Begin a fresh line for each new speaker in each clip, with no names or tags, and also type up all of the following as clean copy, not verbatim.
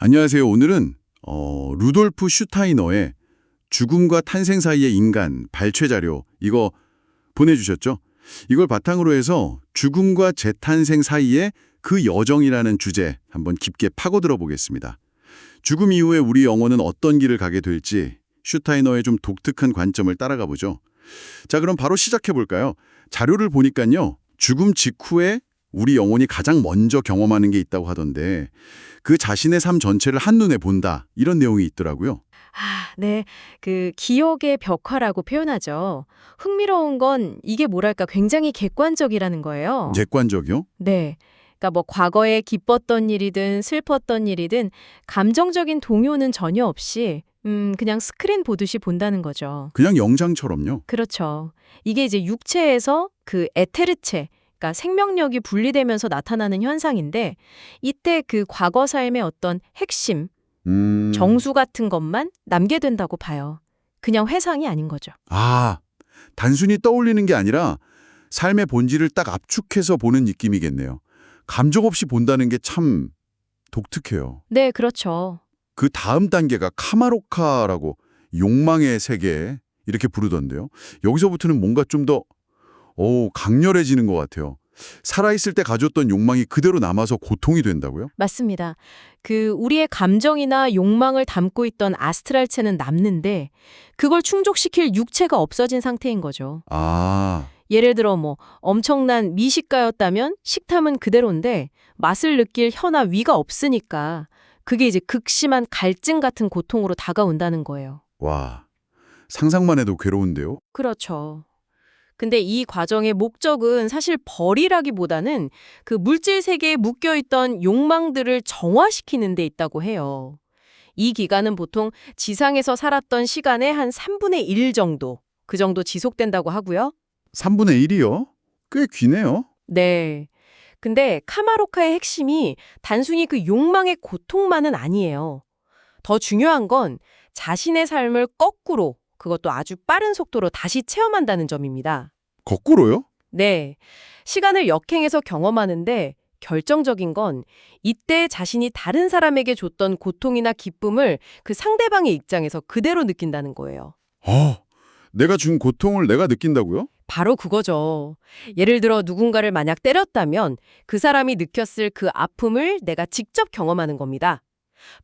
안녕하세요. 오늘은 루돌프 슈타이너의 죽음과 탄생 사이의 인간 발췌 자료 이거 보내주셨죠? 이걸 바탕으로 해서 죽음과 재탄생 사이의 그 여정이라는 주제 한번 깊게 파고들어 보겠습니다. 죽음 이후에 우리 영혼은 어떤 길을 가게 될지 슈타이너의 좀 독특한 관점을 따라가 보죠. 자, 그럼 바로 시작해 볼까요? 자료를 보니까요. 죽음 직후에 우리 영혼이 가장 먼저 경험하는 게 있다고 하던데 그 자신의 삶 전체를 한눈에 본다 이런 내용이 있더라고요.
네. 기억의 벽화라고 표현하죠. 흥미로운 건 이게 뭐랄까 굉장히 객관적이라는 거예요.
객관적이요?
네. 그러니까 뭐 과거에 기뻤던 일이든 슬펐던 일이든 감정적인 동요는 전혀 없이 그냥 스크린 보듯이 본다는 거죠.
그냥 영장처럼요.
그렇죠. 이게 이제 육체에서 그 에테르체, 그러니까 생명력이 분리되면서 나타나는 현상인데 이때 그 과거 삶의 어떤 핵심, 정수 같은 것만 남게 된다고 봐요. 그냥 회상이 아닌 거죠.
아, 단순히 떠올리는 게 아니라 삶의 본질을 딱 압축해서 보는 느낌이겠네요. 감정 없이 본다는 게 참 독특해요.
네, 그렇죠.
그 다음 단계가 카마로카라고 욕망의 세계 이렇게 부르던데요. 여기서부터는 뭔가 좀 더 강렬해지는 것 같아요. 살아있을 때 가졌던 욕망이 그대로 남아서 고통이 된다고요?
맞습니다. 우리의 감정이나 욕망을 담고 있던 아스트랄체는 남는데 그걸 충족시킬 육체가 없어진 상태인 거죠.
아,
예를 들어 뭐 엄청난 미식가였다면 식탐은 그대로인데 맛을 느낄 혀나 위가 없으니까 그게 이제 극심한 갈증 같은 고통으로 다가온다는 거예요.
와, 상상만 해도 괴로운데요?
그렇죠. 근데 이 과정의 목적은 사실 벌이라기보다는 그 물질 세계에 묶여있던 욕망들을 정화시키는 데 있다고 해요. 이 기간은 보통 지상에서 살았던 시간의 한 3분의 1 정도, 그 정도 지속된다고 하고요.
3분의 1이요? 꽤 기네요.
네. 근데 카마로카의 핵심이 단순히 그 욕망의 고통만은 아니에요. 더 중요한 건 자신의 삶을 거꾸로, 그것도 아주 빠른 속도로 다시 체험한다는 점입니다.
거꾸로요?
네. 시간을 역행해서 경험하는데 결정적인 건 이때 자신이 다른 사람에게 줬던 고통이나 기쁨을 그 상대방의 입장에서 그대로 느낀다는 거예요.
내가 준 고통을 내가 느낀다고요?
바로 그거죠. 예를 들어 누군가를 만약 때렸다면 그 사람이 느꼈을 그 아픔을 내가 직접 경험하는 겁니다.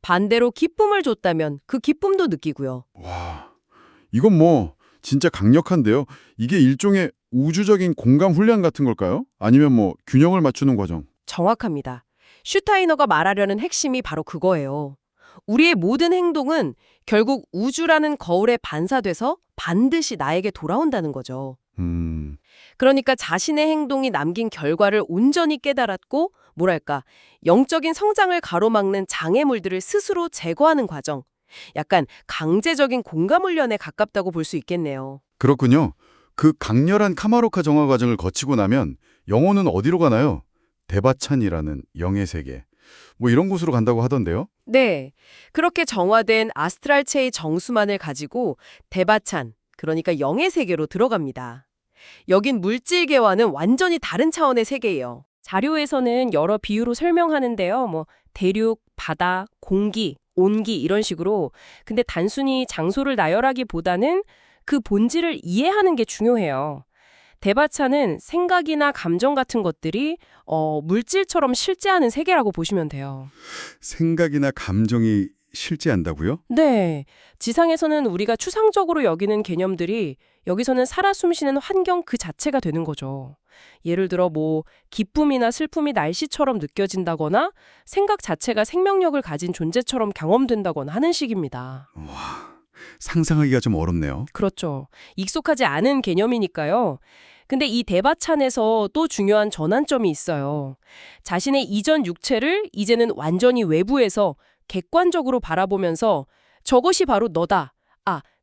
반대로 기쁨을 줬다면 그 기쁨도 느끼고요.
와, 이건 뭐 진짜 강력한데요. 이게 일종의 우주적인 공감 훈련 같은 걸까요? 아니면 뭐 균형을 맞추는 과정?
정확합니다. 슈타이너가 말하려는 핵심이 바로 그거예요. 우리의 모든 행동은 결국 우주라는 거울에 반사돼서 반드시 나에게 돌아온다는 거죠. 그러니까 자신의 행동이 남긴 결과를 온전히 깨달았고, 뭐랄까, 영적인 성장을 가로막는 장애물들을 스스로 제거하는 과정. 약간 강제적인 공감 훈련에 가깝다고 볼 수 있겠네요.
그렇군요. 그 강렬한 카마로카 정화 과정을 거치고 나면 영혼은 어디로 가나요? 대바찬이라는 영의 세계. 뭐 이런 곳으로 간다고 하던데요.
네. 그렇게 정화된 아스트랄체의 정수만을 가지고 대바찬, 그러니까 영의 세계로 들어갑니다. 여긴 물질계와는 완전히 다른 차원의 세계예요. 자료에서는 여러 비유로 설명하는데요. 뭐 대륙, 바다, 공기, 온기 이런 식으로. 근데 단순히 장소를 나열하기보다는 그 본질을 이해하는 게 중요해요. 대바차는 생각이나 감정 같은 것들이 물질처럼 실제하는 세계라고 보시면 돼요.
생각이나 감정이 실제한다고요?
네. 지상에서는 우리가 추상적으로 여기는 개념들이 여기서는 살아 숨쉬는 환경 그 자체가 되는 거죠. 예를 들어 뭐 기쁨이나 슬픔이 날씨처럼 느껴진다거나 생각 자체가 생명력을 가진 존재처럼 경험된다거나 하는 식입니다.
상상하기가 좀 어렵네요.
그렇죠. 익숙하지 않은 개념이니까요. 근데 이 대바찬에서 또 중요한 전환점이 있어요. 자신의 이전 육체를 이제는 완전히 외부에서 객관적으로 바라보면서 저것이 바로 너다.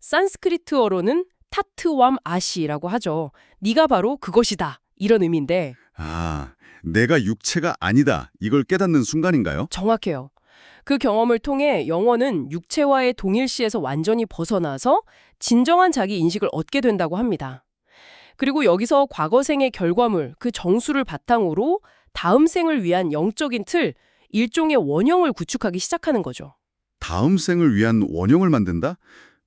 산스크리트어로는 타트왬 아시라고 하죠. 네가 바로 그것이다. 이런 의미인데
아, 내가 육체가 아니다. 이걸 깨닫는 순간인가요?
정확해요. 그 경험을 통해 영혼은 육체와의 동일시에서 완전히 벗어나서 진정한 자기 인식을 얻게 된다고 합니다. 그리고 여기서 과거 생의 결과물, 그 정수를 바탕으로 다음 생을 위한 영적인 틀, 일종의 원형을 구축하기 시작하는 거죠.
다음 생을 위한 원형을 만든다?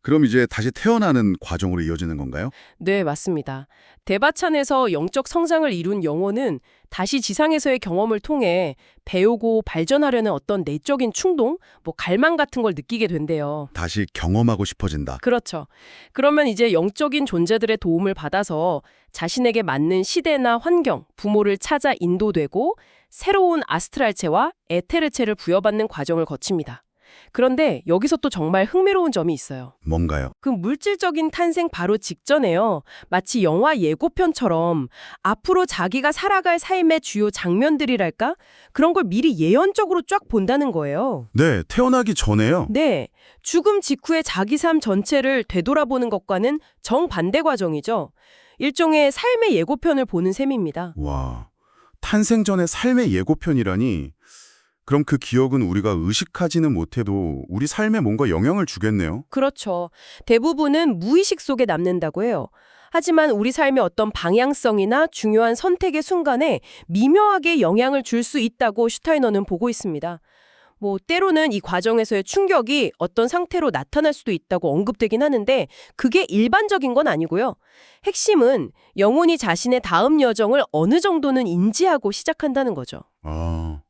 그럼 이제 다시 태어나는 과정으로 이어지는 건가요?
네, 맞습니다. 대바찬에서 영적 성장을 이룬 영혼은 다시 지상에서의 경험을 통해 배우고 발전하려는 어떤 내적인 충동, 갈망 같은 걸 느끼게 된대요.
다시 경험하고 싶어진다.
그렇죠. 그러면 이제 영적인 존재들의 도움을 받아서 자신에게 맞는 시대나 환경, 부모를 찾아 인도되고 새로운 아스트랄체와 에테르체를 부여받는 과정을 거칩니다. 그런데 여기서 또 정말 흥미로운 점이 있어요.
뭔가요?
그 물질적인 탄생 바로 직전에요. 마치 영화 예고편처럼 앞으로 자기가 살아갈 삶의 주요 장면들이랄까? 그런 걸 미리 예언적으로 쫙 본다는 거예요.
네, 태어나기 전에요.
네, 죽음 직후의 자기 삶 전체를 되돌아보는 것과는 정반대 과정이죠. 일종의 삶의 예고편을 보는 셈입니다.
와, 탄생 전의 삶의 예고편이라니. 그럼 그 기억은 우리가 의식하지는 못해도 우리 삶에 뭔가 영향을 주겠네요.
그렇죠. 대부분은 무의식 속에 남는다고 해요. 하지만 우리 삶의 어떤 방향성이나 중요한 선택의 순간에 미묘하게 영향을 줄 수 있다고 슈타이너는 보고 있습니다. 때로는 이 과정에서의 충격이 어떤 상태로 나타날 수도 있다고 언급되긴 하는데 그게 일반적인 건 아니고요. 핵심은 영혼이 자신의 다음 여정을 어느 정도는 인지하고 시작한다는 거죠.
아,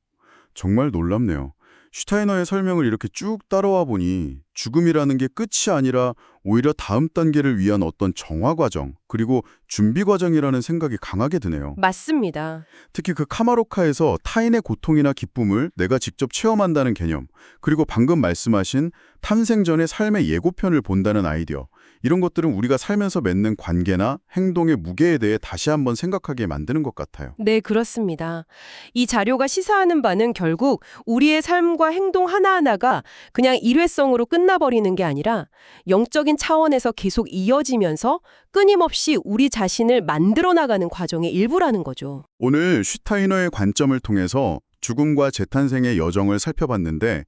정말 놀랍네요. 슈타이너의 설명을 이렇게 쭉 따라와 보니 죽음이라는 게 끝이 아니라 오히려 다음 단계를 위한 어떤 정화 과정, 그리고 준비 과정이라는 생각이 강하게 드네요.
맞습니다.
특히 그 카마로카에서 타인의 고통이나 기쁨을 내가 직접 체험한다는 개념, 그리고 방금 말씀하신 탄생 전의 삶의 예고편을 본다는 아이디어, 이런 것들은 우리가 살면서 맺는 관계나 행동의 무게에 대해 다시 한번 생각하게 만드는 것 같아요.
네, 그렇습니다. 이 자료가 시사하는 바는 결국 우리의 삶과 행동 하나하나가 그냥 일회성으로 끝나버리는 게 아니라 영적인 차원에서 계속 이어지면서 끊임없이 우리 자신을 만들어 나가는 과정의 일부라는 거죠.
오늘 슈타이너의 관점을 통해서 죽음과 재탄생의 여정을 살펴봤는데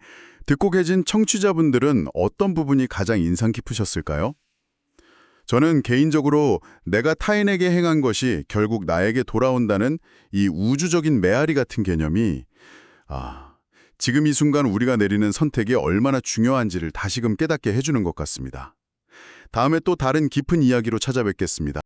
듣고 계신 청취자분들은 어떤 부분이 가장 인상 깊으셨을까요? 저는 개인적으로 내가 타인에게 행한 것이 결국 나에게 돌아온다는 이 우주적인 메아리 같은 개념이 지금 이 순간 우리가 내리는 선택이 얼마나 중요한지를 다시금 깨닫게 해주는 것 같습니다. 다음에 또 다른 깊은 이야기로 찾아뵙겠습니다.